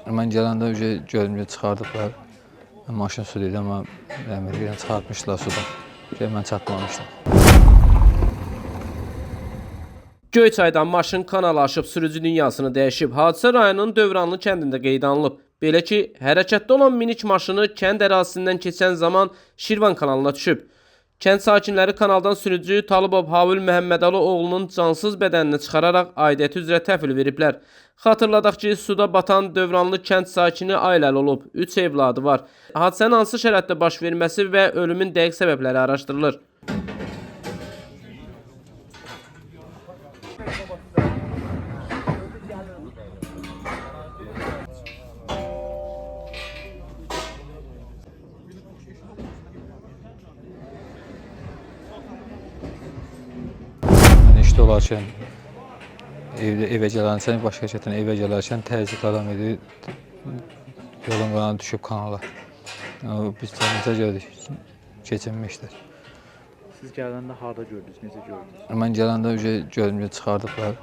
Mən gələndə görünce çıxardıblar. Maşın su idi, amma birdən çıxartmışlar sudan. Mən çatmamışdım. Göyçaydan maşın kanal aşıb sürücü dünyasını dəyişib. Hadisə rayonun Dövranlı kəndində qeydə alınıb. Belə ki, hərəkətdə olan minik maşını kənd ərazisindən keçən zaman Şirvan kanalına düşüb. Kənd sakinləri kanaldan sürücü Talıbov Havil Məhəmmədalı oğlunun cansız bədənini çıxararaq aidiyyəti üzrə təhvil veriblər. Xatırladaq ki, suda batan Dövranlı kənd sakini ailəli olub. 3 evladı var. Hadisənin hansı şəraitdə baş verməsi və ölümün dəqiq səbəbləri araşdırılır. İşdə olarkən, evə gələrkən, başqa şəkildə evə gələrkən təzyiq adam idi. Yolun qanağına düşüb kanala. Biz təmizə gördük, keçinmişdir. Siz gələndə harda gördünüz, necə gördünüz? Mən gələndə görünce çıxardıblar.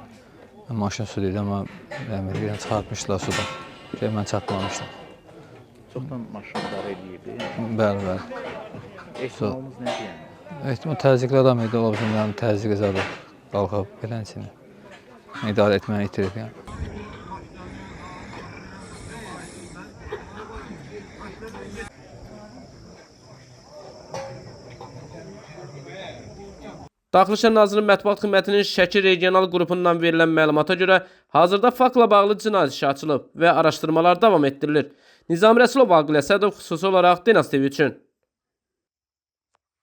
Maşın su idi, amma birdən çıxartmışlar sudan. Mən çatmamışdım. Çoxdan maşın idarə edirdi. Bəli. Ehtimalımız nədir yəni? Ehtimal təzyiqli adam idi, o bizim təzyiq zadı qalxıb belənçini. İdarə etməni itirib yəni. Daxili İşlər Nazirinin Mətbuat Xidmətinin Şəki regional qrupundan verilən məlumata görə hazırda faktla bağlı cinayət işi açılıb və araşdırmalar davam etdirilir. Nizami Rəsulov, Aqil Əsədov, xüsusi olaraq Dinas TV üçün.